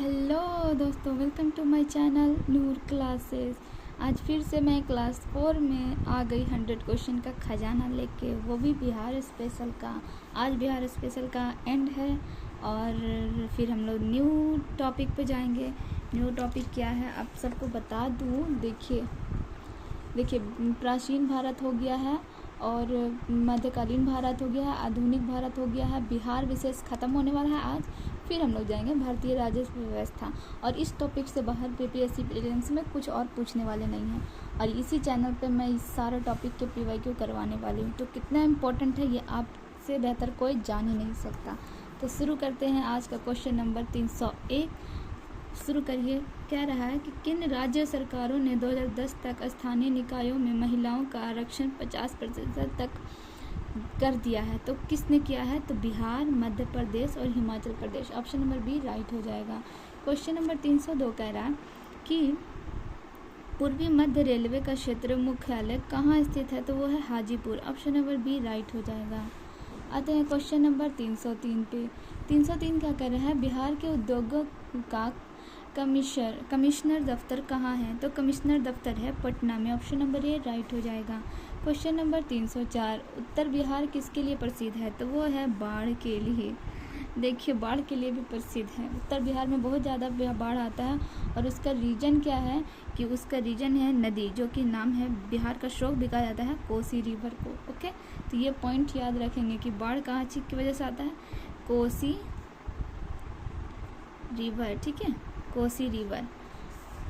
Hello दोस्तों, welcome to my channel Noor classes. आज फिर से मैं क्लास 4 में आ गई 100 क्वेश्चन का खजाना लेके, वो भी बिहार स्पेशल का। आज बिहार स्पेशल का एंड है और फिर हम लोग न्यू टॉपिक पे जाएंगे। न्यू टॉपिक क्या है आप सबको बता दूँ। देखिए प्राचीन भारत हो गया है और मध्यकालीन भारत हो गया है, आधुनिक भारत हो गया है, बिहार विशेष ख़त्म होने वाला है आज। फिर हम लोग जाएंगे भारतीय राजस्व व्यवस्था, और इस टॉपिक से बाहर बीपीएससी प्रीलिम्स में कुछ और पूछने वाले नहीं हैं। और इसी चैनल पे मैं इस सारे टॉपिक के पीवाईक्यू करवाने वाली हूँ, तो कितना इम्पोर्टेंट है ये आपसे बेहतर कोई जान ही नहीं सकता। तो शुरू करते हैं आज का क्वेश्चन नंबर 301। शुरू करिए। कह रहा है कि किन राज्य सरकारों ने 2010 तक स्थानीय निकायों में महिलाओं का आरक्षण 50% तक कर दिया है? तो किसने किया है? तो बिहार, मध्य प्रदेश और Himachal Pradesh. Option number B right हो जाएगा। क्वेश्चन नंबर 302 कह रहा है कि पूर्वी मध्य रेलवे का क्षेत्र मुख्यालय कहाँ स्थित है? तो वो है Hajipur. Option number B right हो जाएगा। आते हैं क्वेश्चन नंबर 303 पे। 303 क्या कह रहा है? बिहार के उद्योगों का कमिश्नर दफ्तर कहाँ है? तो कमिश्नर दफ्तर है पटना में। ऑप्शन नंबर ए राइट हो जाएगा। क्वेश्चन नंबर 304, उत्तर बिहार किसके लिए प्रसिद्ध है? तो वो है बाढ़ के लिए। देखिए बाढ़ के लिए भी प्रसिद्ध है। उत्तर बिहार में बहुत ज़्यादा बाढ़ आता है और उसका रीजन क्या है कि उसका रीजन है नदी, जो कि नाम है, बिहार का श्लोक भी कहा जाता है कोसी रिवर को। ओके, तो ये पॉइंट याद रखेंगे कि बाढ़ कहाँ चीज की वजह से आता है? कोसी रिवर। ठीक है, कोसी रिवर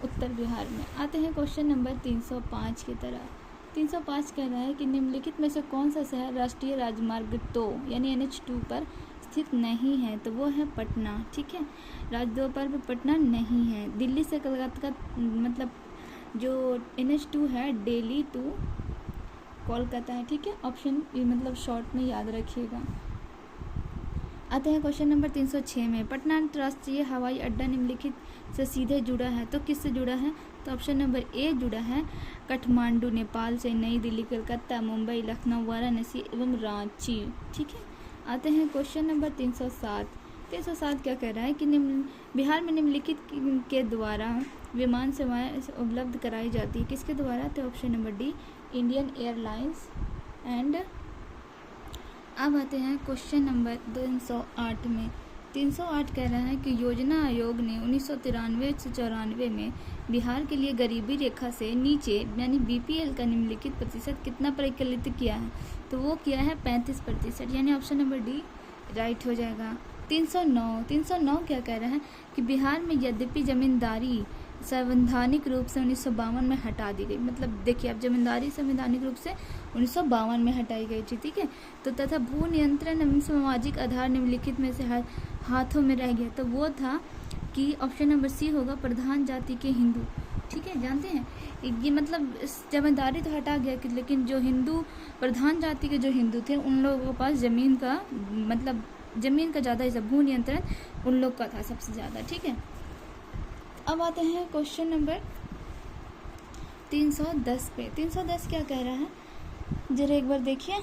उत्तर बिहार में। आते हैं क्वेश्चन नंबर 305 की तरफ। 305 कह रहा है कि निम्नलिखित में से कौन सा शहर राष्ट्रीय राजमार्ग 2 यानी NH2 पर स्थित नहीं है? तो वो है पटना। ठीक है, राज 2 पर भी पटना नहीं है। दिल्ली से कलकत्ता का मतलब जो NH2 है दिल्ली टू कोलकाता है। ठीक है, ऑप्शन मतलब शॉर्ट में याद रखिएगा। आते हैं क्वेश्चन नंबर 306 में। पटना अंतर्राष्ट्रीय हवाई अड्डा निम्नलिखित से सीधे जुड़ा है? तो किससे जुड़ा है? तो ऑप्शन नंबर ए जुड़ा है काठमांडू नेपाल से, नई दिल्ली, कलकत्ता, मुंबई, लखनऊ, वाराणसी एवं रांची। ठीक है, आते हैं क्वेश्चन नंबर 307। 307 क्या कह रहा है कि बिहार में निम्नलिखित के द्वारा विमान सेवाएं उपलब्ध कराई जाती है? किसके द्वारा? तो option number D Indian airlines. And अब आते हैं क्वेश्चन नंबर 308 में। 308 कह रहा है कि योजना आयोग ने 1993 से 94 में बिहार के लिए गरीबी रेखा से नीचे यानी BPL का निम्नलिखित प्रतिशत कितना परिकलित किया है? तो वो किया है 35%, यानी ऑप्शन नंबर डी राइट हो जाएगा। 309 क्या कह रहा है कि बिहार में यद्यपि जमींदारी संवैधानिक रूप से 1952 में हटा दी गई। मतलब देखिए अब जमींदारी संवैधानिक रूप से 1952 में हटाई गई थी। ठीक है, तो तथा भू नियंत्रण एवं सामाजिक आधार निम्नलिखित में से हाथों में रह गया। तो वो था कि ऑप्शन नंबर सी होगा प्रधान जाति के हिंदू। ठीक है, जानते हैं ये मतलब जमींदारी तो हटा गया लेकिन जो हिंदू प्रधान जाति के जो हिंदू थे उन लोगों के पास जमीन का मतलब जमीन का ज़्यादा हिस्सा, भू नियंत्रण उन लोग का था सबसे ज़्यादा। ठीक है, अब आते हैं क्वेश्चन नंबर 310 पे। 310 क्या कह रहा है जरा एक बार देखिए।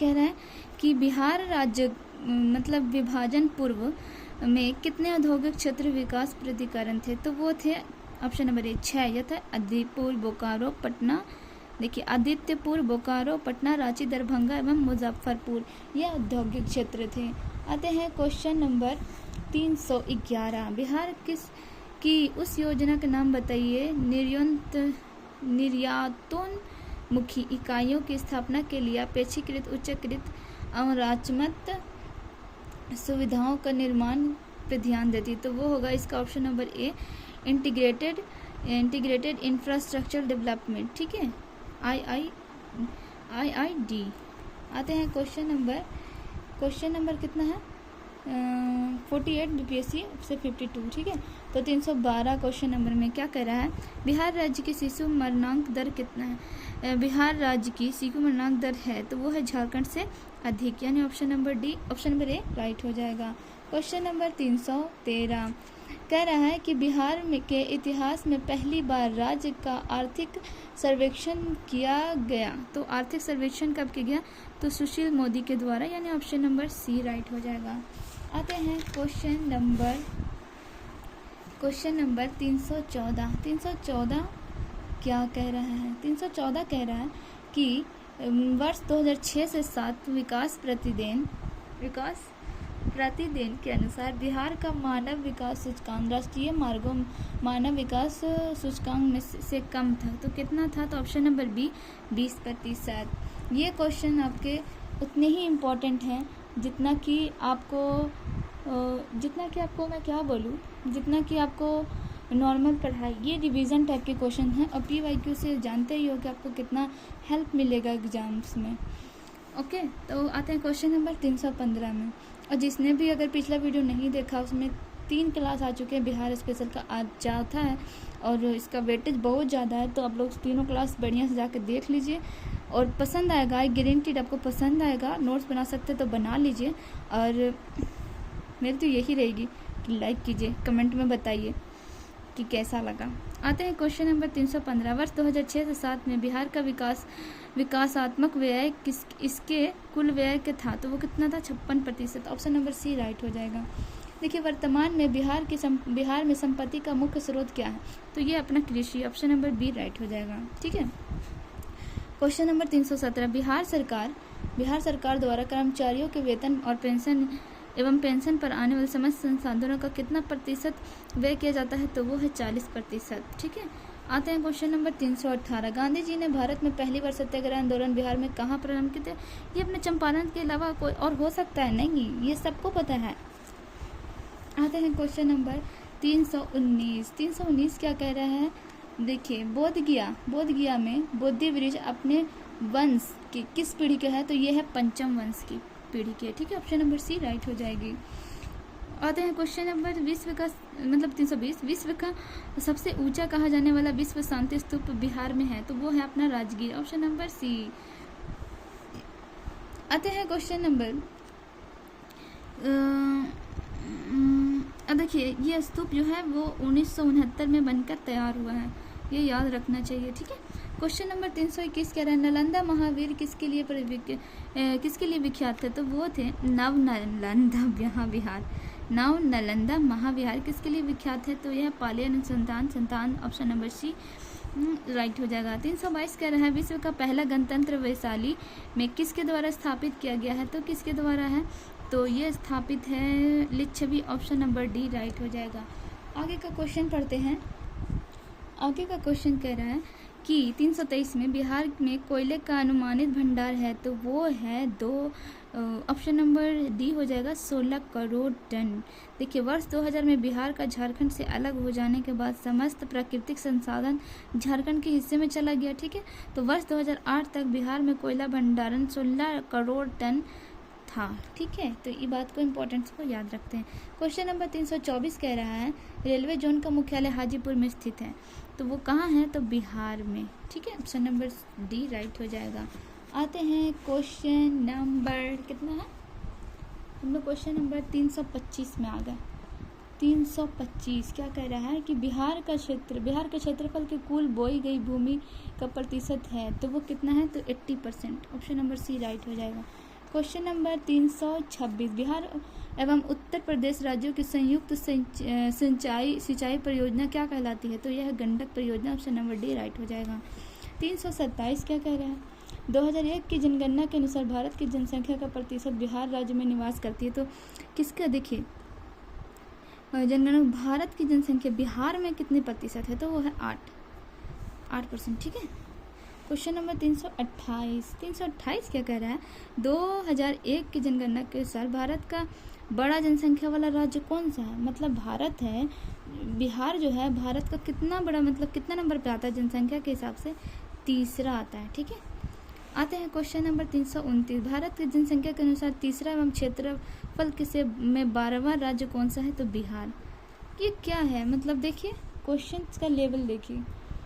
कह रहा है कि बिहार राज्य मतलब विभाजन पूर्व में कितने औद्योगिक क्षेत्र विकास प्राधिकरण थे? तो वो थे ऑप्शन नंबर 6, यह था आदिपुर, बोकारो, पटना। देखिए आदित्यपुर, बोकारो, पटना, रांची, दरभंगा एवं मुजफ्फरपुर, ये औद्योगिक क्षेत्र थे। आते हैं क्वेश्चन नंबर 311। बिहार की उस योजना का नाम बताइए निर्यातोन्मुखी इकाइयों की स्थापना के लिए अपेक्षाकृत उच्चकृत अवराचमत सुविधाओं का निर्माण पर ध्यान देती। तो वो होगा इसका ऑप्शन नंबर ए इंटीग्रेटेड इंफ्रास्ट्रक्चर डेवलपमेंट। ठीक है, IID। आते हैं क्वेश्चन नंबर कितना है? 48 BPSC से 52। ठीक है, तो 312 क्वेश्चन नंबर में क्या कह रहा है? बिहार राज्य की शिशु मरणांक दर कितना है? बिहार राज्य की शिशु मरणांक दर है तो वो है झारखंड से अधिक, यानी option number D, option number A right हो जाएगा। क्वेश्चन नंबर 313 कह रहा है कि बिहार के इतिहास में पहली बार राज्य का आर्थिक सर्वेक्षण किया गया। तो आर्थिक सर्वेक्षण कब किया गया? तो सुशील मोदी के द्वारा, यानी ऑप्शन नंबर सी राइट हो जाएगा। आते हैं क्वेश्चन नंबर क्वेश्चन नंबर 314। 314 क्या कह रहा है? 314 कह रहा है कि वर्ष 2006 से 7 विकास प्रतिदिन के अनुसार बिहार का मानव विकास सूचकांक राष्ट्रीय मार्गों मानव विकास सूचकांक में से कम था। तो कितना था? तो ऑप्शन नंबर बी 20%। ये क्वेश्चन आपके उतने ही इम्पोर्टेंट हैं जितना कि आपको मैं क्या बोलूँ, जितना कि आपको नॉर्मल पढ़ाई। ये रिवीजन टाइप के क्वेश्चन हैं और PYQ से जानते ही हो कि आपको कितना हेल्प मिलेगा एग्जाम्स में। ओके, तो आते हैं क्वेश्चन नंबर 315 में। और जिसने भी अगर पिछला वीडियो नहीं देखा, उसमें 3 क्लास आ चुके हैं बिहार स्पेशल का, आज चौथा है और इसका वेटेज बहुत ज़्यादा है। तो आप लोग तीनों क्लास बढ़िया से जाकर देख लीजिए और पसंद आएगा, आई गारंटीड आपको पसंद आएगा। नोट्स बना सकते तो बना लीजिए और मेरी तो यही रहेगी कि लाइक कीजिए, कमेंट में बताइए कि कैसा लगा। आते हैं क्वेश्चन नंबर 315। वर्ष 2006 से 7 में बिहार का विकासात्मक व्यय इसके कुल व्यय के था, तो वो कितना था? 56%। ऑप्शन नंबर सी राइट हो जाएगा। देखिए, वर्तमान में बिहार में संपत्ति का मुख्य स्रोत क्या है? तो ये अपना कृषि। ऑप्शन नंबर बी राइट हो जाएगा। ठीक है। Question number 317। बिहार सरकार द्वारा कर्मचारियों के वेतन और पेंशन पर आने वाले समस्त संसाधनों का कितना प्रतिशत व्यय किया जाता है? तो वो है 40%। ठीक है। आते हैं क्वेश्चन नंबर 318। गांधी जी ने भारत में पहली बार सत्याग्रह आंदोलन बिहार में कहाँ प्रारंभ किए थे? ये अपने चंपारण के अलावा कोई और हो सकता है? नहीं, ये सबको पता है। आते हैं क्वेश्चन नंबर 319। 319 क्या कह रहा है? देखिए, बोधगया में बोधि वृक्ष अपने वंश की किस पीढ़ी के है? तो ये है पंचम वंश की पीढ़ी के। ठीक है। ऑप्शन नंबर सी राइट हो जाएगी। आते हैं क्वेश्चन नंबर 320। विश्व का सबसे ऊंचा कहा जाने वाला विश्व शांति स्तूप बिहार में है, तो वो है अपना राजगीर। ऑप्शन नंबर सी। आते हैं क्वेश्चन नंबर देखिए, ये स्तूप जो है वो 1969 में बनकर तैयार हुआ है, ये याद रखना चाहिए। ठीक है। क्वेश्चन नंबर 321 कह रहा है नालंदा महावीर किसके लिए विख्यात थे? तो वो थे नव नालंदा महाविहार किसके लिए विख्यात है? तो यह पालियन अनुसंधान। ऑप्शन नंबर सी राइट हो जाएगा। 322 कह रहा है विश्व का पहला गणतंत्र वैशाली में किसके द्वारा स्थापित किया गया है? तो किसके द्वारा है? तो ये स्थापित है Licchavi. Option number D right हो जाएगा। आगे का क्वेश्चन पढ़ते हैं। आगे का क्वेश्चन कह रहा है कि 323 में बिहार में कोयले का अनुमानित भंडार है, तो वो है 2। ऑप्शन नंबर डी हो जाएगा 16 करोड़ टन। देखिए, वर्ष 2000 में बिहार का झारखंड से अलग हो जाने के बाद समस्त प्राकृतिक संसाधन झारखंड के हिस्से में चला गया। ठीक है। तो वर्ष 2008 तक बिहार में कोयला भंडारण 16 करोड़ टन था। ठीक है। तो ये बात को इम्पोर्टेंस को याद रखते हैं। क्वेश्चन नंबर 324 कह रहा है रेलवे जोन का मुख्यालय हाजीपुर में स्थित है, तो वो कहाँ है? तो बिहार में। ठीक है। ऑप्शन नंबर डी राइट हो जाएगा। आते हैं क्वेश्चन नंबर कितना है? हम लोग क्वेश्चन नंबर 325 में आ गए। 325 क्या कह रहा है कि बिहार के क्षेत्रफल के कुल बोई गई भूमि का प्रतिशत है, तो वो कितना है? तो 80%। ऑप्शन नंबर सी राइट हो जाएगा। क्वेश्चन नंबर 326 बिहार एवं उत्तर प्रदेश राज्यों की संयुक्त सिंचाई परियोजना क्या कहलाती है? तो यह गंडक परियोजना। ऑप्शन नंबर डी राइट हो जाएगा। 327 क्या कह रहा है? 2001 की जनगणना के अनुसार भारत की जनसंख्या का प्रतिशत बिहार राज्य में निवास करती है, तो किसका? देखिए, जनगणना भारत की जनसंख्या बिहार में कितने प्रतिशत है? तो वो है 8%। ठीक है। क्वेश्चन नंबर 328 क्या कह रहा है? 2001 की जनगणना के अनुसार भारत का बड़ा जनसंख्या वाला राज्य कौन सा है? मतलब भारत है, बिहार जो है भारत का कितना बड़ा, मतलब कितना नंबर पे आता है जनसंख्या के हिसाब से? तीसरा आता है। ठीक है। आते हैं क्वेश्चन नंबर 329 भारत की जनसंख्या के अनुसार तीसरा एवं क्षेत्रफल में 12वां राज्य कौन सा है? तो बिहार। ये क्या है? मतलब देखिए, क्वेश्चन का लेवल देखिए।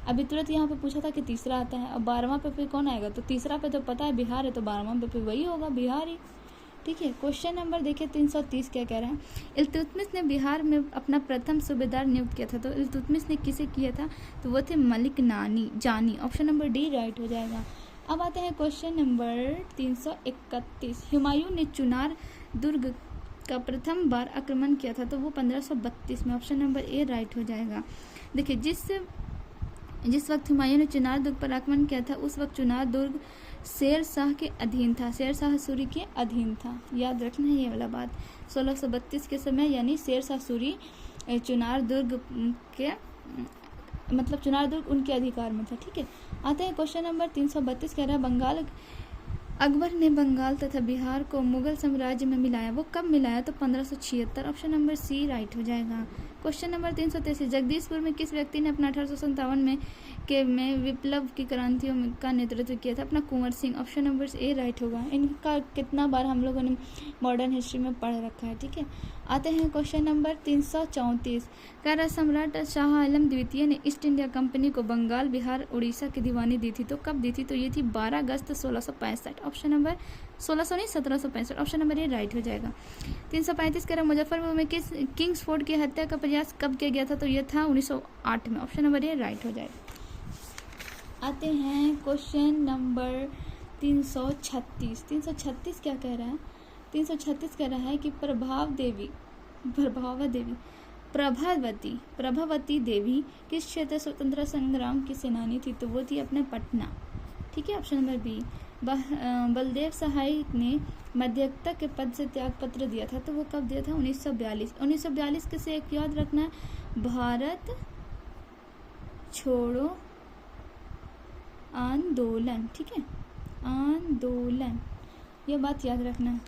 अभी तुरंत यहाँ पे पूछा था कि तीसरा आता है, और 12वां पे कौन आएगा? तो तीसरा पे तो पता है बिहार है, तो 12वां पे वही होगा, बिहार ही। ठीक है। क्वेश्चन नंबर देखिए 330 क्या कह रहा है? इल्तुतमिश ने बिहार में अपना प्रथम सूबेदार नियुक्त किया था, तो इल्तुतमिश ने किसे किया था? तो वो थे मलिक जानी। ऑप्शन नंबर डी राइट हो जाएगा। अब आते हैं क्वेश्चन नंबर 331। हुमायूं ने चुनार दुर्ग का प्रथम बार आक्रमण किया था? तो वो 1532 में। ऑप्शन नंबर ए राइट हो जाएगा। देखिए, जिस वक्त हुमायूं ने चुनार दुर्ग पर आक्रमण किया था, उस वक्त चुनार दुर्ग शेर शाह के अधीन था, शेर शाह सूरी के अधीन था। याद रखना है ये वाला बात। 1632 के समय यानी शेर शाह सूरी चुनार दुर्ग के मतलब चुनार दुर्ग उनके अधिकार में था। ठीक है, आते हैं क्वेश्चन नंबर 332। कह रहा है बंगाल, अकबर ने बंगाल तथा बिहार को मुगल साम्राज्य में मिलाया। वो कब मिलाया? तो 1576। ऑप्शन नंबर सी राइट हो जाएगा। Question number 333। जगदीशपुर में किस व्यक्ति ने अपना 1857 में विप्लव की क्रांतियों का नेतृत्व किया था? अपना Kunwar Singh. Option number A right होगा। इनका कितना बार हम लोगों ने मॉडर्न हिस्ट्री में पढ़ रखा है। ठीक है, आते हैं क्वेश्चन नंबर 334। कह रहा सम्राट शाह आलम द्वितीय ने ईस्ट इंडिया कंपनी को बंगाल, बिहार, उड़ीसा की दीवानी दी थी। तो कब दी थी? तो ये थी 12 अगस्त 1665। Option number 1765। Option number A right हो जाएगा। 335। कह रहा मुजफ्फरपुर में किस किंग्सफोर्ड की हत्या का प्रयास कब किया गया था? तो यह था 1908 में। ऑप्शन नंबर ए राइट हो जाएगा। आते हैं क्वेश्चन नंबर 336। 336 क्या कह रहा है? 336 कह रहा है कि प्रभावती देवी किस क्षेत्र स्वतंत्रता संग्राम की सेनानी थी? तो वो थी अपने पटना। ठीक है, ऑप्शन नंबर बी। बलदेव सहाय ने मध्यस्थता के पद से त्याग पत्र दिया था। तो वो कब दिया था? 1942। 1942 के से एक याद रखना है, भारत छोड़ो आंदोलन। ठीक है, आंदोलन, ये बात याद रखना है।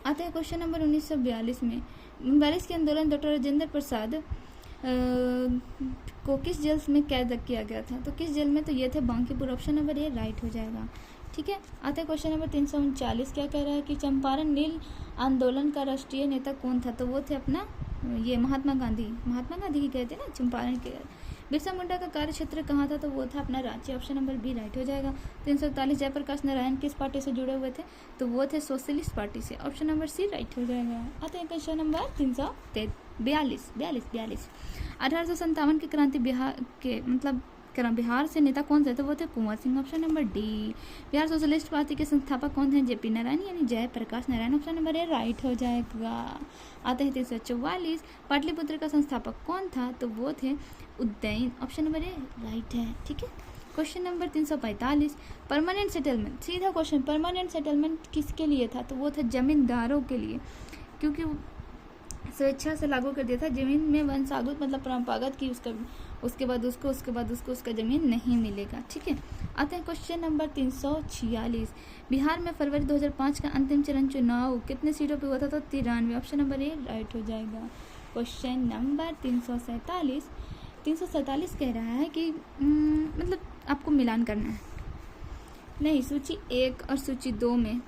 आते हैं क्वेश्चन नंबर 1942 में। 1942 के आंदोलन डॉक्टर राजेंद्र प्रसाद को किस जेल में कैद किया गया था? तो किस जेल में? तो ये थे Bankipur. Option number A right हो जाएगा। ठीक है, आते हैं क्वेश्चन नंबर 339। क्या कह रहा है कि चंपारण नील आंदोलन का राष्ट्रीय नेता कौन था? तो वो थे अपना ये महात्मा गांधी ही कहते हैं ना चंपारण के। बिरसा मुंडा का कार्य क्षेत्र कहाँ था? तो वो था अपना Ranchi. Option number B right हो जाएगा। 341। जयप्रकाश नारायण किस पार्टी से जुड़े हुए थे? तो वो थे सोशलिस्ट पार्टी से। ऑप्शन नंबर सी राइट हो जाएगा। आते हैं क्वेश्चन नंबर 342। 1857 की क्रांति बिहार से नेता कौन से थे? वो थे Kunwar Singh. Option number D. Bihar socialist party के संस्थापक कौन थे? जेपी नारायण यानी Jayaprakash Narayan. Option number A right हो जाएगा। आते हैं 344। पाटलिपुत्र का संस्थापक कौन था? तो वो थे Udayan. Option number A right है। ठीक है, क्वेश्चन नंबर 345। परमानेंट सेटलमेंट, सीधा क्वेश्चन, परमानेंट सेटलमेंट किसके लिए था? तो वो था जमींदारों के लिए, क्योंकि स्वेच्छा से लागू कर दिया था। जमीन में वंशागत मतलब परंपरागत की उसके बाद उसको उसका जमीन नहीं मिलेगा। ठीक है, आते हैं क्वेश्चन नंबर 346। बिहार में फरवरी 2005 का अंतिम चरण चुनाव कितने सीटों पे हुआ था? तो 93। ऑप्शन नंबर ए राइट हो जाएगा। Question number 347। 347 कह रहा है कि मतलब आपको मिलान करना है, नहीं सूची 1 और सूची 2 में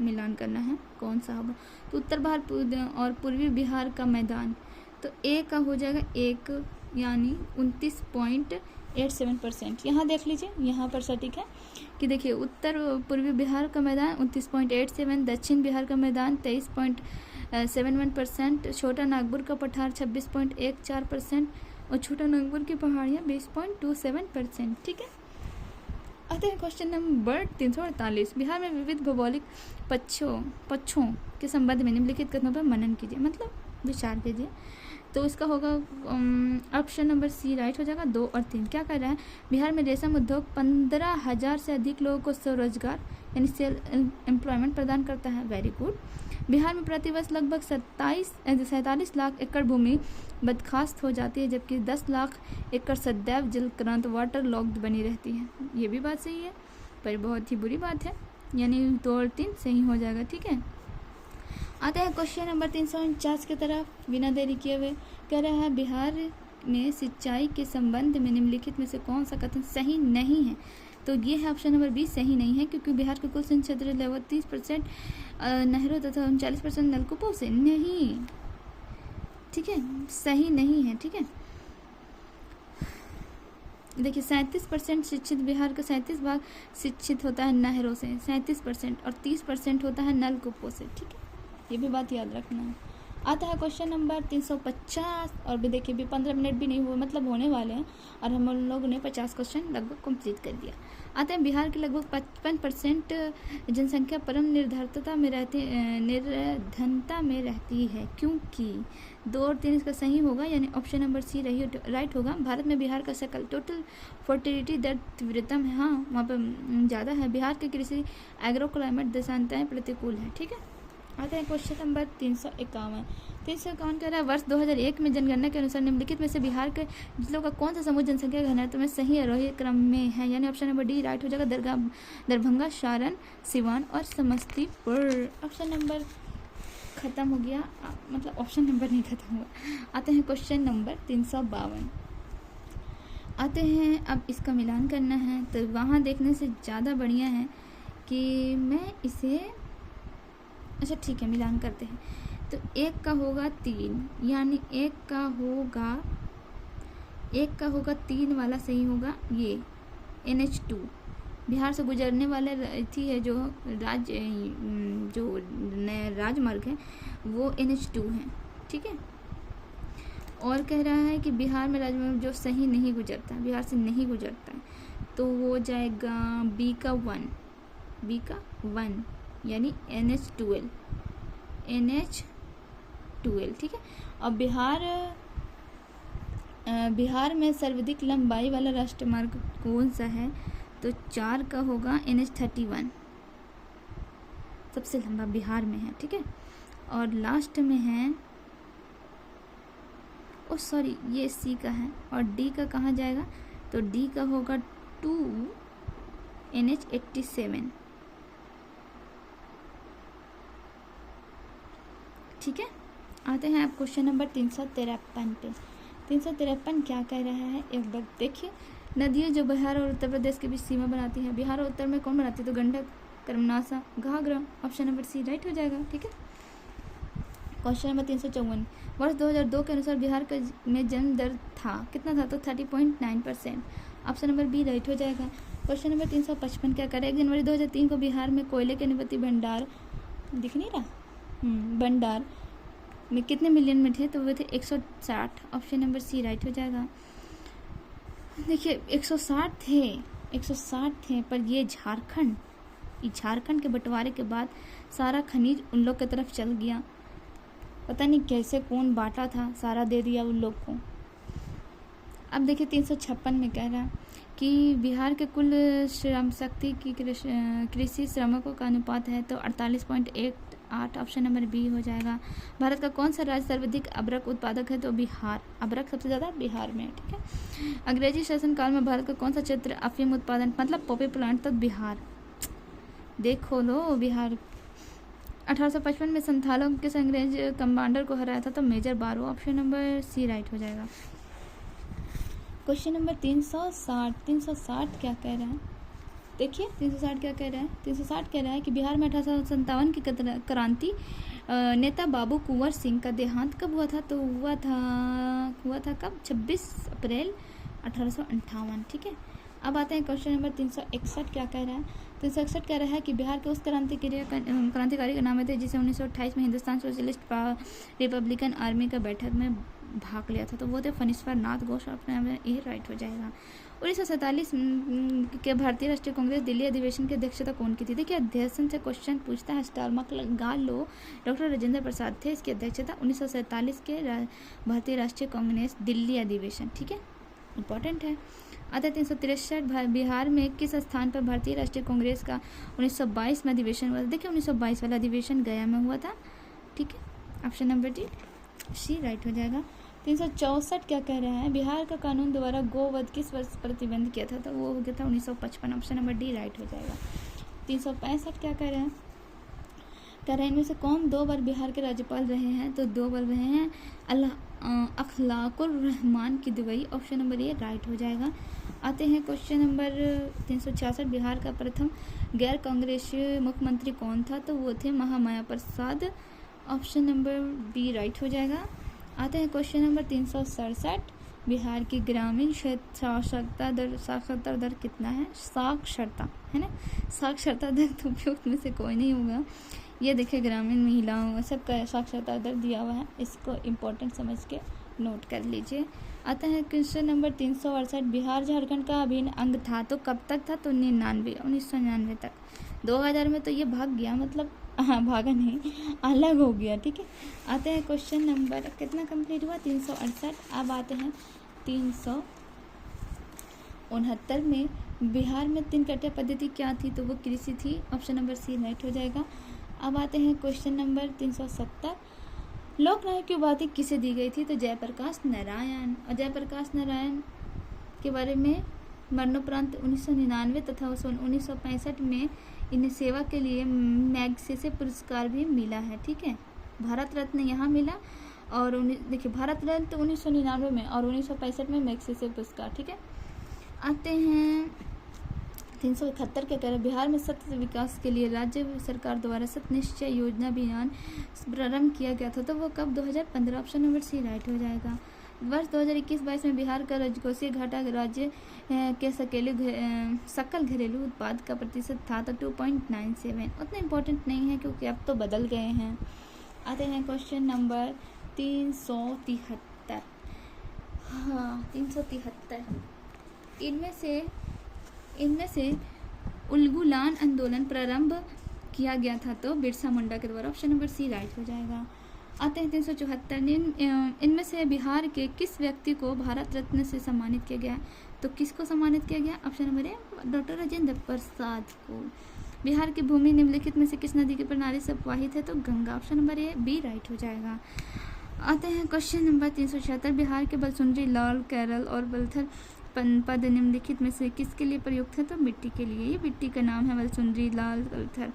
मिलान करना है, कौन सा होगा? तो उत्तर भारत और पूर्वी बिहार का मैदान, तो ए का हो जाएगा 1 यानी 29.87%। यहाँ देख लीजिए, यहाँ पर सटीक है कि देखिए उत्तर पूर्वी बिहार का मैदान 29.87, दक्षिण बिहार का मैदान 23.71%, छोटा नागपुर का पठार 26.14% और छोटा नागपुर की पहाड़ियाँ 20.27%। ठीक है, आते हैं क्वेश्चन नंबर 348। बिहार में विविध भौगोलिक पक्षों के संबंध में निम्नलिखित कथनों पर मनन कीजिए, मतलब विचार कीजिए। तो इसका होगा ऑप्शन नंबर सी राइट हो जाएगा। 2 और 3 क्या कर रहा है? बिहार में रेशम उद्योग 15,000 से अधिक लोगों को स्वरोजगार यानी सेल्फ एम्प्लॉयमेंट प्रदान करता है। Very good. बिहार में प्रतिवर्ष लगभग 47 लाख एकड़ भूमि बदखास्त हो जाती है, जबकि 10 लाख एकड़ सदैव जलक्रांत वाटर लॉक्ड बनी रहती है। ये भी बात सही है, पर बहुत ही बुरी बात है, यानी 2 और 3 सही हो जाएगा। ठीक है, आते हैं क्वेश्चन नंबर 349 की तरफ बिना देरी किए हुए। कह रहा है बिहार में सिंचाई के संबंध में निम्नलिखित में से कौन सा कथन सही नहीं है? तो ये है ऑप्शन नंबर बी सही नहीं है, क्योंकि बिहार के कुल सिंचाई क्षेत्र लगभग 30% नहरों तथा 39% नलकूपों से नहीं। ठीक है, सही नहीं है। ठीक है, देखिए 37% शिक्षित बिहार का 37 भाग शिक्षित होता है नहरों से 37% और 30% होता है नलकूपों से। ठीक है, ये भी बात याद रखना है। आता है क्वेश्चन नंबर 350 और भी देखिए भी 15 मिनट भी नहीं हुए मतलब होने वाले हैं और हम लोगों ने 50 क्वेश्चन लगभग कंप्लीट कर दिया। आते हैं बिहार की लगभग 55% जनसंख्या परम निर्धनता में रहती है क्योंकि 2 और 3 इसका सही होगा यानी ऑप्शन नंबर सी राइट होगा। भारत में बिहार का सकल टोटल फर्टिलिटी दर तीव्रतम है, हाँ वहाँ पर ज़्यादा है। बिहार की कृषि एग्रो क्लाइमेट दशांताएँ प्रतिकूल है, ठीक है। आते हैं क्वेश्चन नंबर 351 कह रहा है वर्ष 2001 में जनगणना के अनुसार निम्नलिखित में से बिहार के जिलों का कौन सा समूह जनसंख्या घनत्व में सही आरोही क्रम में है, यानी ऑप्शन नंबर डी राइट हो जाएगा। दरभंगा, सारण, सिवान और समस्तीपुर। ऑप्शन नंबर खत्म हो गया, मतलब ऑप्शन नंबर नहीं खत्म हुआ। आते हैं क्वेश्चन नंबर 352 आते हैं। अब इसका मिलान करना है तो वहाँ देखने से ज़्यादा बढ़िया है कि मैं इसे अच्छा ठीक है मिलान करते हैं। तो एक का होगा 3 यानी एक का होगा 3 वाला सही होगा ये NH2 बिहार से गुजरने वाले थी है जो राजमार्ग है वो NH2 है, ठीक है। और कह रहा है कि बिहार में राजमार्ग जो सही नहीं गुजरता, बिहार से नहीं गुजरता है तो वो जाएगा बी का 1 यानी NH12, ठीक है। और बिहार में सर्वाधिक लंबाई वाला राष्ट्रीय मार्ग कौन सा है, तो 4 का होगा NH31 सबसे लंबा बिहार में है, ठीक है। और लास्ट में है सॉरी ये सी का है और डी का कहाँ जाएगा, तो डी का होगा 2 NH87, ठीक है। आते हैं आप क्वेश्चन नंबर 353 पे। 353 क्या कह रहा है एक बार देखिए। नदियाँ जो बिहार और उत्तर प्रदेश के बीच सीमा बनाती हैं, बिहार और उत्तर में कौन बनाती है, तो Gandak, Karmanasa, Ghaghara. Option number C right हो जाएगा, ठीक है। क्वेश्चन नंबर 354 वर्ष 2002 के अनुसार बिहार में जन्म दर था कितना था, तो 30.9%। ऑप्शन नंबर बी राइट हो जाएगा। क्वेश्चन नंबर 355 क्या करें, 1 जनवरी 2003 को बिहार में कोयले के निपत्ति भंडार दिख नहीं रहा भंडार में कितने मिलियन में थे, तो वो थे 160। ऑप्शन नंबर सी राइट हो जाएगा। देखिए 160 थे पर ये झारखंड के बंटवारे के बाद सारा खनिज उन लोग की तरफ चल गया, पता नहीं कैसे कौन बांटा था, सारा दे दिया उन लोग को। अब देखिए 356 में कह रहा है कि बिहार के कुल श्रम शक्ति की कृषि श्रमिकों का अनुपात है तो 48.18। ऑप्शन नंबर बी हो जाएगा। भारत का कौन सा राज्य सर्वाधिक अबरक उत्पादक है, तो बिहार। अबरक सबसे ज़्यादा बिहार में है, ठीक है। अंग्रेजी शासनकाल में भारत का कौन सा क्षेत्र अफीम उत्पादन मतलब पॉपी प्लांट तक, बिहार। देखो लो बिहार 1855 में संथालों के अंग्रेज कमांडर को हराया था, तो मेजर बारो। ऑप्शन नंबर सी राइट हो जाएगा। क्वेश्चन नंबर 360 क्या कह रहा है, देखिए 360 क्या कह रहा है। 360 कह रहा है कि बिहार में 1857 की क्रांति नेता बाबू कुंवर सिंह का देहांत कब हुआ था, तो हुआ था कब, 26 अप्रैल 1858, ठीक है। अब आते हैं क्वेश्चन नंबर 361 क्या कह रहा है। 361 कह रहा है कि बिहार के उस क्रांतिकारी के नाम थे जिसे 1928 में हिंदुस्तान सोशलिस्ट रिपब्लिकन आर्मी का बैठक में भाग लिया था, तो वो थे फणीश्वर नाथ घोष। ऑप्शन ये राइट हो जाएगा। 1947 के भारतीय राष्ट्रीय कांग्रेस दिल्ली अधिवेशन की अध्यक्षता कौन की थी, देखिए अध्यक्ष से क्वेश्चन पूछता है, स्टार मार्क लगा लो। डॉक्टर राजेंद्र प्रसाद थे इसकी अध्यक्षता 1947 के भारतीय राष्ट्रीय कांग्रेस दिल्ली अधिवेशन, ठीक है, इंपॉर्टेंट है। आता 363 बिहार में किस स्थान पर भारतीय राष्ट्रीय कांग्रेस का 1922 में अधिवेशन हुआ था, देखिए 1922 वाला अधिवेशन गया में हुआ था, ठीक है। Option number D C right हो जाएगा। 364 क्या कह रहा है, बिहार का कानून द्वारा गोवध किस वर्ष प्रतिबंध किया था, तो वो हो गया था 1955। ऑप्शन नंबर डी राइट हो जाएगा। 365 क्या कह रहे हैं, कह रहे हैं इनमें से कौन 2 बार बिहार के राज्यपाल रहे हैं, तो 2 बार रहे हैं अखलाकुर रहमान की Dubai. Option number A right हो जाएगा। आते हैं क्वेश्चन नंबर 366 बिहार का प्रथम गैर कांग्रेसी मुख्यमंत्री कौन था, तो वो थे महामाया प्रसाद। ऑप्शन नंबर बी राइट हो जाएगा। आते हैं क्वेश्चन नंबर 367 बिहार की ग्रामीण साक्षरता दर कितना है, साक्षरता है ना, साक्षरता दर तो उपयुक्त में से कोई नहीं होगा, ये देखिए ग्रामीण महिलाओं सबका साक्षरता दर दिया हुआ है, इसको इम्पोर्टेंट समझ के नोट कर लीजिए। आता है क्वेश्चन नंबर 368, बिहार झारखंड का अभिन्न अंग था तो कब तक था? तो 1999 तक। 2000 में तो ये भाग गया, मतलब भागा नहीं, अलग हो गया, ठीक है। आते हैं क्वेश्चन नंबर कितना कंप्लीट हुआ? 368। अब आते हैं 369 में बिहार में 3 कट्टा पद्धति क्या थी? तो वो कृषि थी, ऑप्शन नंबर सी राइट हो जाएगा। अब आते हैं क्वेश्चन नंबर 370, लोक नायक की उपाधि किसे दी गई थी? तो जयप्रकाश नारायण। और जयप्रकाश नारायण के बारे में मरणोपरांत 1999 तथा 1965 में इन्हें सेवा के लिए मैग्सेसे पुरस्कार भी मिला है, ठीक है। भारत रत्न यहाँ मिला, और देखिए भारत रत्न तो 1999 में और 1965 में मैग्सेसे पुरस्कार, ठीक है। आते हैं 371 के कह रहे बिहार में सतत विकास के लिए राज्य सरकार द्वारा सत निश्चय योजना अभियान प्रारंभ किया गया था, तो वो कब? 2015, ऑप्शन नंबर सी राइट हो जाएगा। वर्ष 2021-22 में बिहार का राजकोषीय घाटा राज्य के सकल घरेलू उत्पाद का प्रतिशत था तो 2.97। उतना इम्पोर्टेंट नहीं है क्योंकि अब तो बदल गए हैं। आते हैं क्वेश्चन नंबर 373। हाँ 373, इनमें से उलगुलान आंदोलन प्रारंभ किया गया था तो बिरसा मुंडा के द्वारा, ऑप्शन नंबर सी राइट हो जाएगा। आते हैं 374, इनमें से बिहार के किस व्यक्ति को भारत रत्न से सम्मानित किया गया? तो किसको सम्मानित किया गया? Option number A doctor Rajendra Prasad को। बिहार की भूमि निम्नलिखित में से किस नदी की प्रणाली से प्रवाहित है? तो Ganga, option number A B right हो जाएगा। आते हैं क्वेश्चन नंबर 376, बिहार के बलसुंडरी, लाल, केरल और बलथर पद निम्नलिखित में से किसके लिए प्रयुक्त है? तो मिट्टी के लिए। ये मिट्टी का नाम है बलसुंडरी, लाल, बलथर।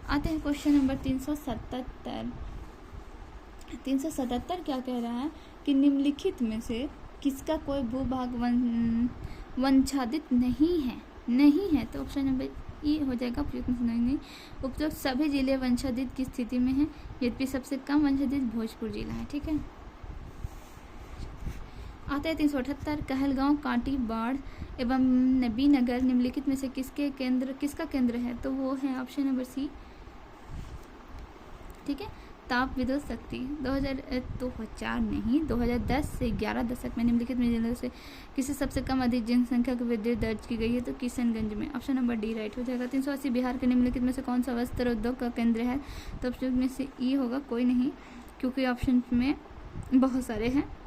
आते हैं क्वेश्चन नंबर 377। 377 क्या कह रहा है कि निम्नलिखित में से किसका कोई भूभाग वंशादित नहीं है? तो ऑप्शन नंबर ई हो जाएगा। उपयुक्त सभी जिले वंशादित की स्थिति में हैं, यद्यपि सबसे कम वंशादित भोजपुर जिला है, ठीक है। आते हैं 378, कहलगांव, कांटी, बाढ़ एवं नबीनगर निम्नलिखित में से किसका केंद्र है? तो वो है ऑप्शन नंबर सी, ठीक है, ताप विद्युत शक्ति। 2010 से 11 दशक में निम्नलिखित में जिलों से किसी सबसे कम अधिक जनसंख्या की वृद्धि दर्ज की गई है? तो किशनगंज में, ऑप्शन नंबर डी राइट हो जाएगा। 380, बिहार के निम्नलिखित में से कौन सा वस्त्र उद्योग का केंद्र है? तो ऑप्शन में से ई होगा, कोई नहीं, क्योंकि ऑप्शन में बहुत सारे हैं,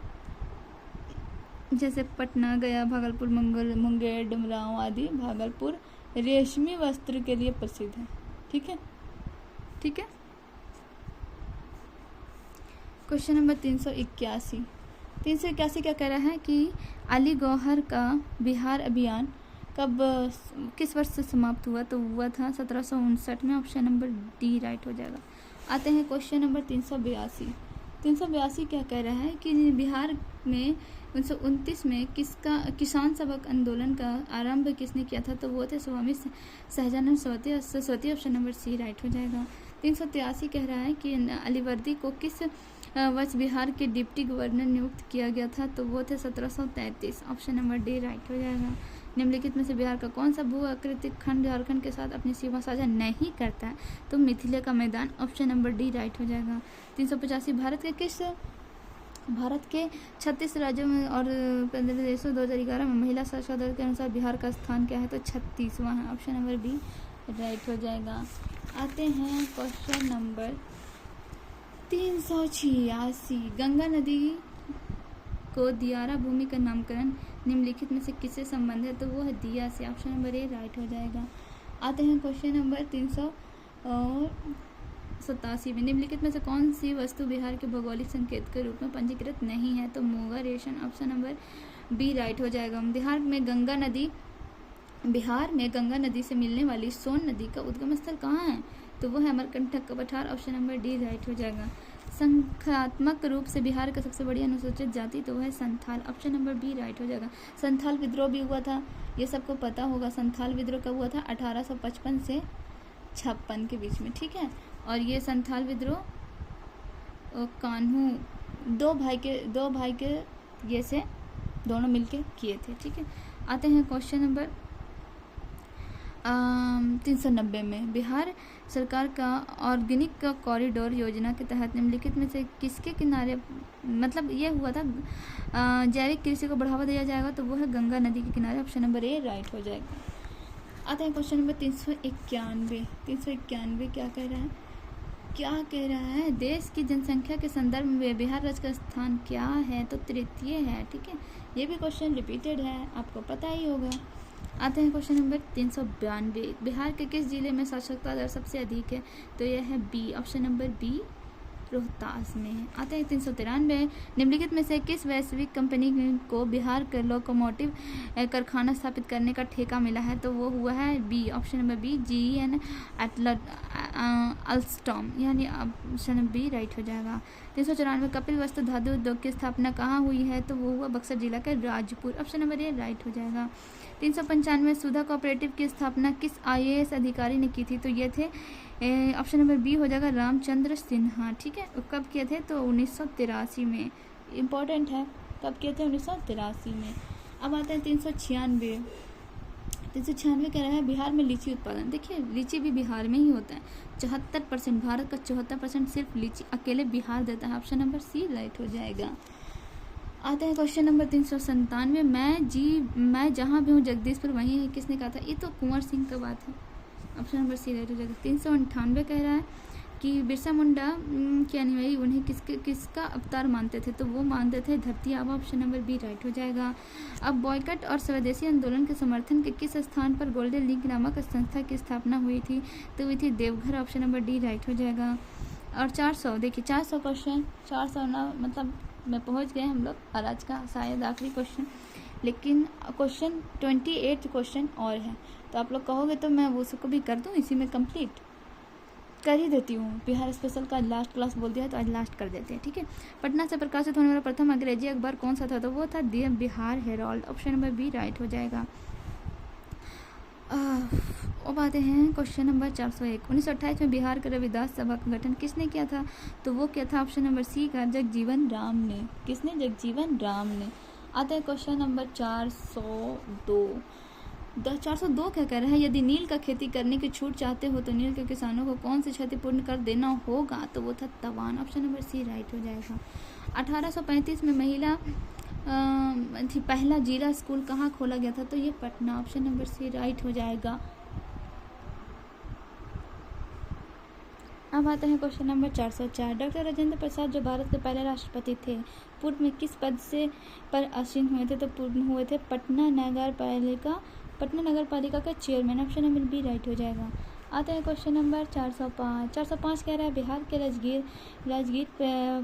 जैसे पटना, गया, भागलपुर, मुंगेर, डुमरांव आदि। भागलपुर रेशमी वस्त्र के लिए प्रसिद्ध है, ठीक है। क्वेश्चन नंबर 381 क्या कह रहा है कि अली गौहर का बिहार अभियान किस वर्ष से समाप्त हुआ? तो हुआ था 1759 में, ऑप्शन नंबर डी राइट हो जाएगा। आते हैं क्वेश्चन नंबर 382 क्या कह रहा है कि बिहार में 1929 में किसान सबक आंदोलन का आरंभ किसने किया था? तो वो थे Swami Sahajanand Saraswati, option number C right हो जाएगा। 383 कह रहा है कि अलीवर्दी को किस वर्ष बिहार के डिप्टी गवर्नर नियुक्त किया गया था? तो वो थे 1733, ऑप्शन नंबर डी राइट हो जाएगा। निम्नलिखित में से बिहार का कौन सा भू आकृतिक खंड झारखंड के साथ अपनी सीमा साझा नहीं करता है? तो मिथिला का मैदान, ऑप्शन नंबर डी राइट हो जाएगा। 385, भारत के 36 राज्यों में और 15 देशों 2011 में महिला साक्षरता दर के अनुसार बिहार का स्थान क्या है? तो 36वां है, ऑप्शन नंबर बी राइट हो जाएगा। आते हैं क्वेश्चन नंबर 386, गंगा नदी को दियारा भूमि का नामकरण निम्नलिखित में से किससे संबंध है? तो वो है दिया से, ऑप्शन नंबर ए राइट हो जाएगा। आते हैं क्वेश्चन नंबर 387 में निम्नलिखित में से कौन सी वस्तु बिहार के भौगोलिक संकेत के रूप में पंजीकृत नहीं है? तो मूंगा रेशम, ऑप्शन नंबर बी राइट हो जाएगा। बिहार में गंगा नदी से मिलने वाली सोन नदी का उद्गम स्थल कहाँ है? तो वो है अमरकंटक का पठार, ऑप्शन नंबर डी राइट हो जाएगा। संख्यात्मक रूप से बिहार का सबसे बड़ी अनुसूचित जाति तो वह है Santhal, option number B right हो जाएगा। संथाल विद्रोह भी हुआ था, ये सबको पता होगा। संथाल विद्रोह कब हुआ था? 1855 से 56 के बीच में, ठीक है। और ये संथाल विद्रोह कान्हू दो भाई के ये से दोनों मिलके किए थे, ठीक है। आते हैं क्वेश्चन नंबर 390 में बिहार सरकार का ऑर्गेनिक कॉरिडोर योजना के तहत निम्नलिखित में से किसके किनारे, मतलब ये हुआ था जैविक कृषि को बढ़ावा दिया जाएगा, तो वो है गंगा नदी के किनारे। ऑप्शन नंबर ए राइट हो जाएगा। आते हैं क्वेश्चन नंबर 391। 391 क्या कह रहा है, देश की जनसंख्या के संदर्भ में बिहार राज्य का स्थान क्या है, तो तृतीय है। ठीक है, ये भी क्वेश्चन रिपीटेड है, आपको पता ही होगा। आते हैं क्वेश्चन नंबर 392। बिहार के किस जिले में साक्षरता दर सबसे अधिक है, तो यह है B, option number B, Rohtas में है। आते हैं 393। निम्नलिखित में से किस वैश्विक कंपनी को बिहार के लोकोमोटिव कारखाना स्थापित करने का ठेका मिला है, तो वो हुआ है B, option number B, GE Alstom, यानी ऑप्शन नंबर बी राइट हो जाएगा। 394। कपिल वस्तु धातु उद्योग की स्थापना कहाँ हुई है, तो वो हुआ बक्सर जिला के Rajpur, option number A right हो जाएगा। 395। सुधा कोऑपरेटिव की स्थापना किस IAS अधिकारी ने की थी, तो ये थे ऑप्शन नंबर बी हो जाएगा, रामचंद्र सिन्हा। ठीक है, कब किए थे, तो 1983 में। इम्पोर्टेंट है, कब किए थे, 1983 में। अब आते हैं 396। 396 कह रहा है बिहार में लीची उत्पादन। देखिए, लीची भी बिहार में ही होता है। 74%, भारत का 74% सिर्फ लीची अकेले बिहार देता है। ऑप्शन नंबर सी राइट हो जाएगा। आते हैं क्वेश्चन नंबर 397। मैं जहाँ भी हूँ जगदीशपुर वहीं है, किसने कहा था, ये तो कुंवर सिंह का बात है। ऑप्शन नंबर सी राइट हो जाएगा। 398 कह रहा है कि बिरसा मुंडा के अनुयायी उन्हें किसका अवतार मानते थे, तो वो मानते थे धरती आबा। ऑप्शन नंबर बी राइट हो जाएगा। अब बॉयकट और स्वदेशी आंदोलन के समर्थन के किस स्थान पर गोल्डन लीग नामक संस्था की स्थापना हुई थी, तो हुई थी Deoghar. Option number D right हो जाएगा। और 400, देखिए 400 क्वेश्चन, 400 ना मतलब में पहुंच गए हम लोग, और आज का शायद आखिरी क्वेश्चन, लेकिन क्वेश्चन 28 क्वेश्चन और है, तो आप लोग कहोगे तो मैं वो सबको भी कर दूं, इसी में कंप्लीट कर ही देती हूँ। बिहार स्पेशल का लास्ट क्लास बोल दिया, तो आज लास्ट कर देते हैं। ठीक है, पटना से प्रकाशित होने वाला प्रथम अंग्रेजी अखबार कौन सा था, तो वो था the Bihar Herald. Option number B right हो जाएगा। अब आते हैं क्वेश्चन नंबर 401। 1928 में बिहार के रविदास सभा का गठन किसने किया था, तो वो क्या था, ऑप्शन नंबर सी का जगजीवन राम ने। किसने, जगजीवन राम ने। आते हैं क्वेश्चन नंबर 402। 402 क्या कह रहा है, यदि नील का खेती करने की छूट चाहते हो तो नील के किसानों को कौन सी क्षतिपूर्ण कर देना होगा, तो वो था तवान। ऑप्शन नंबर सी राइट हो जाएगा। 1835 में महिला पहला जिला स्कूल कहाँ खोला गया था, तो ये Patna. Option number C right हो जाएगा। अब आता है question number 404। Doctor Rajendra Prasad जो भारत के पहले राष्ट्रपति थे, पूर्व में किस पद से पर आसीन हुए थे, तो पूर्व में हुए थे पटना नगर पालिका का chairman. Option number B right हो जाएगा। आता है क्वेश्चन नंबर 405। 405 कह रहा है बिहार के राजगीर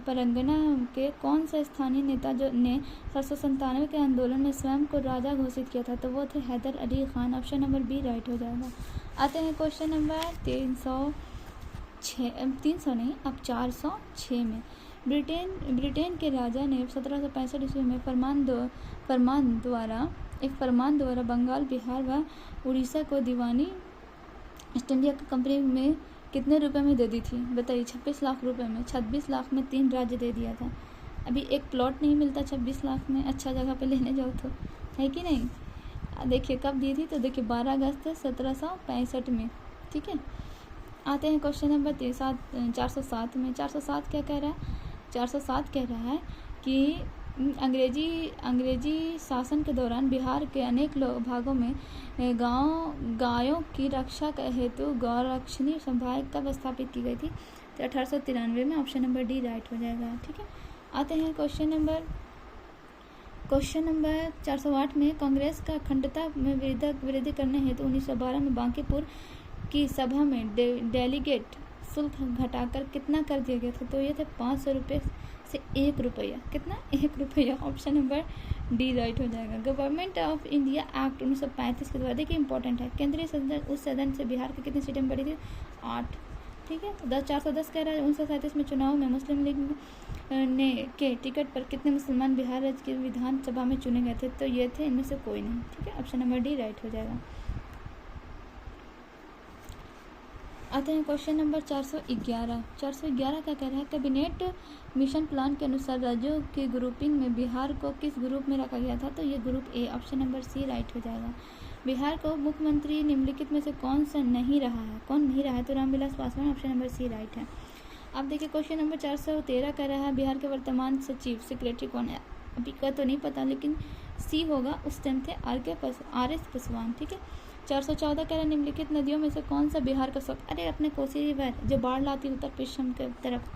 परगना के कौन से स्थानीय नेता जो ने 797 के आंदोलन में स्वयं को राजा घोषित किया था, तो वो थे Haidar Ali Khan. Option number B right हो जाएगा। आते हैं क्वेश्चन नंबर 306 नहीं, अब 406 में ब्रिटेन के राजा ने 1765 ईस्वी में फरमान द्वारा बंगाल, बिहार व उड़ीसा को दीवानी ईस्ट इंडिया कंपनी में कितने रुपए में दे दी थी, बताइए। 26 लाख रुपए में। 26 लाख में 3 राज्य दे दिया था। अभी एक प्लॉट नहीं मिलता 26 लाख में, अच्छा जगह पे लेने जाओ तो, है कि नहीं। देखिए कब दी थी, तो देखिए 12 अगस्त 1765 में। ठीक है, आते हैं क्वेश्चन नंबर 407 में। 407 क्या कह रहा है, 407 कह रहा है कि अंग्रेजी शासन के दौरान बिहार के अनेक भागों में गायों की रक्षा हेतु गौरक्षणी सभाएं कब स्थापित की गई थी, तो 1893 में। ऑप्शन नंबर डी राइट हो जाएगा। ठीक है, आते हैं क्वेश्चन नंबर 408 में। कांग्रेस का अखंडता में वृद्धि करने हेतु 1912 में बांकीपुर की सभा में डेलीगेट शुल्क घटाकर कितना कर दिया गया था, तो ये थे 500 रुपये से 1 रुपया। कितना, 1 रुपया। ऑप्शन नंबर डी राइट हो जाएगा। गवर्नमेंट ऑफ इंडिया एक्ट 1935 के द्वारा, देखिए इंपॉर्टेंट है, केंद्रीय सदन से बिहार की कितनी सीटें बढ़ी थी, 8। ठीक है, 410 कह रहा है 1937 में चुनाव में मुस्लिम लीग के टिकट पर कितने मुसलमान बिहार राज्य की विधानसभा में चुने गए थे, तो ये थे इनमें से कोई नहीं। ठीक है, ऑप्शन नंबर डी राइट हो जाएगा। आते हैं क्वेश्चन नंबर 411। 411 क्या कह रहा है, कैबिनेट मिशन प्लान के अनुसार राज्यों की ग्रुपिंग में बिहार को किस ग्रुप में रखा गया था, तो ये group A. Option number C right हो जाएगा। बिहार को मुख्यमंत्री निम्नलिखित में से कौन नहीं रहा है? तो Ramvilas Paswan, option number C right है। अब देखिए क्वेश्चन नंबर 413 कह रहा है बिहार के वर्तमान सचिव सेक्रेटरी कौन है? अभी का तो नहीं पता, लेकिन सी होगा, उस टाइम थे RS पासवान, ठीक है। 414 कह रहा है निम्नलिखित नदियों में से कौन सा बिहार का अरे अपने कोसी रिवर जो बाढ़ लाती है उत्तर पश्चिम के तरफ,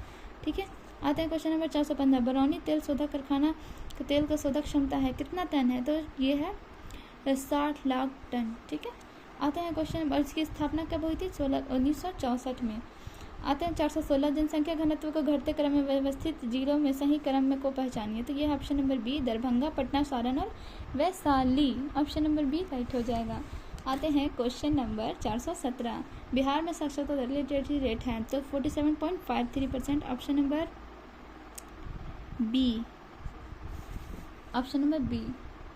ठीक है। आते हैं क्वेश्चन नंबर 415, बरौनी तेल शोधक कारखाना का तेल का शोधक क्षमता है कितना टन है? तो ये है 60 लाख टन, ठीक है। आते हैं क्वेश्चन नंबर, इसकी स्थापना कब हुई थी? 1964 में। आते हैं 416, जनसंख्या घनत्व को घटते क्रम में व्यवस्थित जिलों में सही क्रम में को पहचानिए। तो ये है option number B, Darbhanga, Patna, Saran और Vaishali, option number B right हो जाएगा। आते हैं क्वेश्चन नंबर 417, बिहार में साक्षरता दर लिटरेसी रेट है तो 47.53%, option number B, option number B.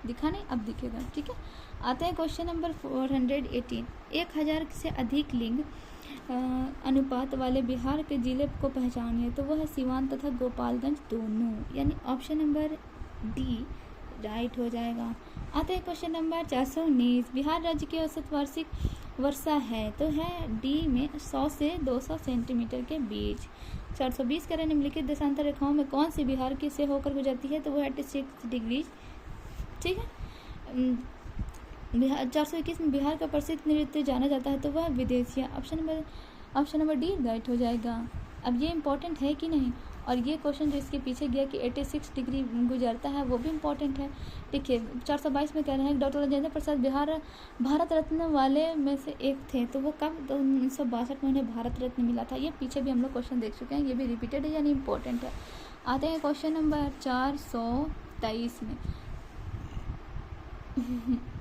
दिखा नहीं, अब दिखेगा, ठीक है। आते हैं क्वेश्चन नंबर 418, 1000 से अधिक लिंग अनुपात वाले बिहार के जिले को पहचानिए। तो वह है सिवान तथा गोपालगंज दोनों, यानी ऑप्शन नंबर डी राइट हो जाएगा। आते हैं क्वेश्चन नंबर 419, बिहार राज्य की औसत वार्षिक वर्षा है तो है डी में 100 से 200 सेंटीमीटर के बीच। 420 करें निम्नलिखित देशांतर रेखाओं में कौन सी बिहार की से होकर गुजरती है? तो वो 86 डिग्री, ठीक है। 421 में बिहार का प्रसिद्ध नृत्य जाना जाता है तो वह विदेशिया, ऑप्शन नंबर डी राइट हो जाएगा। अब ये इम्पोर्टेंट है कि नहीं, और ये क्वेश्चन जो इसके पीछे गया कि 86 डिग्री गुजरता है वो भी इम्पोर्टेंट है। देखिए 422 में कह रहे हैं डॉक्टर राजेंद्र प्रसाद बिहार भारत रत्न वाले में से एक थे, तो वो कब? 1962 में उन्हें भारत रत्न मिला था। ये पीछे भी हम लोग क्वेश्चन देख चुके हैं, ये भी रिपीटेड है यानी इम्पोर्टेंट है। आते हैं क्वेश्चन नंबर 423 में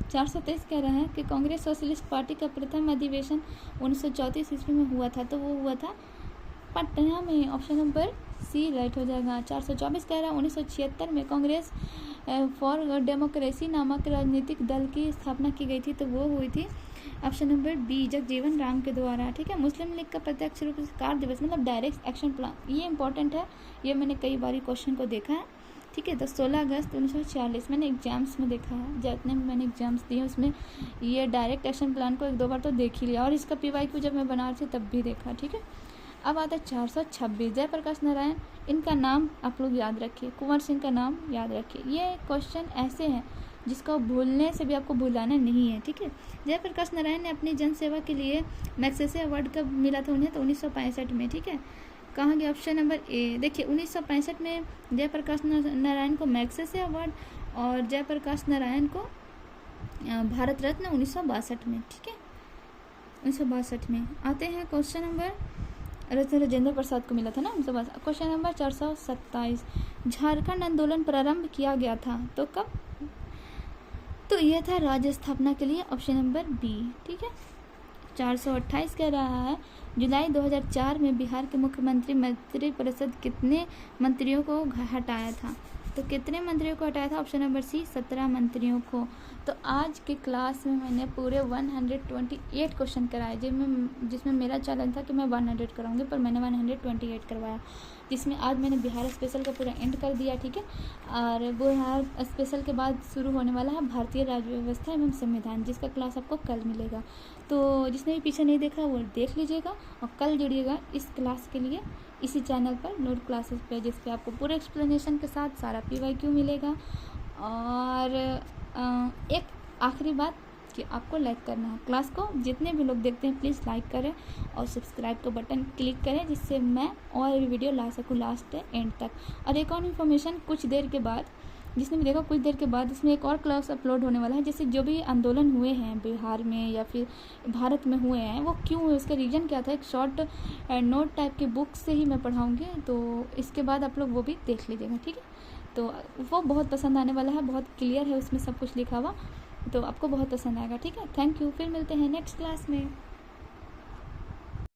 423 कह रहा है कि कांग्रेस सोशलिस्ट पार्टी का प्रथम अधिवेशन 1934 ईस्वी में हुआ था तो वो हुआ था पटना में, ऑप्शन नंबर सी राइट हो जाएगा। 424 कह रहा है 1976 में कांग्रेस फॉर डेमोक्रेसी नामक राजनीतिक दल की स्थापना की गई थी तो वो हुई थी option number B, Jagjivan Ram के द्वारा, ठीक है। मुस्लिम लीग का प्रत्यक्ष रूप से कार्य दिवस मतलब डायरेक्ट एक्शन प्लान, ये इंपॉर्टेंट है, ये मैंने कई बार क्वेश्चन को देखा है, ठीक है। तो 16 अगस्त 1946 मैंने एग्जाम्स में देखा है, जितने में मैंने एग्जाम्स दिए उसमें ये डायरेक्ट एक्शन प्लान को 1-2 बार तो देख ही लिया, और इसका PYQ जब मैं बना रही थी तब भी देखा, ठीक है। अब आता है 426, जयप्रकाश नारायण, इनका नाम आप लोग याद रखिए, कुंवर सिंह का नाम याद रखिए। ये क्वेश्चन ऐसे हैं जिसको भूलने से भी आपको भुलाना नहीं है, ठीक है। जयप्रकाश नारायण ने अपनी जन सेवा के लिए मैग्सेसे अवार्ड कब मिला था उन्हें? तो 1965 में, ठीक है। कहाँ गया? ऑप्शन नंबर ए। देखिए 1965 में जयप्रकाश नारायण को मैग्सेसे अवार्ड और जयप्रकाश नारायण को भारत रत्न 1962 में, ठीक है, 1962 में। आते हैं क्वेश्चन नंबर, राजेंद्र प्रसाद को मिला था ना 1962। क्वेश्चन नंबर 427, झारखंड आंदोलन प्रारंभ किया गया था तो कब? तो यह था राज्य स्थापना के लिए, ऑप्शन नंबर बी, ठीक है। 428 कह रहा है जुलाई 2004 में बिहार के मुख्यमंत्री मंत्रिपरिषद कितने मंत्रियों को हटाया था? तो कितने मंत्रियों को हटाया था? ऑप्शन नंबर सी, 17 मंत्रियों को। तो आज की क्लास में मैंने पूरे 128 क्वेश्चन कराए जिसमें मेरा चैलेंज था कि मैं 100 कराऊंगी, पर मैंने 128 करवाया, जिसमें आज मैंने बिहार स्पेशल का पूरा एंड कर दिया, ठीक है। और बिहार स्पेशल के बाद शुरू होने वाला है भारतीय राज्य व्यवस्था एवं संविधान, जिसका क्लास आपको कल मिलेगा। तो जिसने भी पीछे नहीं देखा वो देख लीजिएगा और कल जुड़िएगा इस क्लास के लिए इसी चैनल पर नोट क्लासेस पे, जिस पे आपको पूरे एक्सप्लेनेशन के साथ सारा PYQ मिलेगा। और एक आखिरी बात कि आपको लाइक करना है क्लास को, जितने भी लोग देखते हैं प्लीज़ लाइक करें और सब्सक्राइब का बटन क्लिक करें, जिससे मैं और भी वीडियो ला सकूँ लास्ट एंड तक। और एक और इन्फॉर्मेशन, कुछ देर के बाद, जिसने भी देखा कुछ देर के बाद इसमें एक और क्लास अपलोड होने वाला है, जैसे जो भी आंदोलन हुए हैं बिहार में या फिर भारत में हुए हैं वो क्यों हुए, उसका रीज़न क्या था, एक शॉर्ट नोट टाइप की बुक से ही मैं पढ़ाऊँगी, तो इसके बाद आप लोग वो भी देख लीजिएगा, ठीक है। तो वो बहुत पसंद आने वाला है, बहुत क्लियर है उसमें सब कुछ लिखा हुआ, तो आपको बहुत पसंद आएगा, ठीक है। थैंक यू, फिर मिलते हैं नेक्स्ट क्लास में।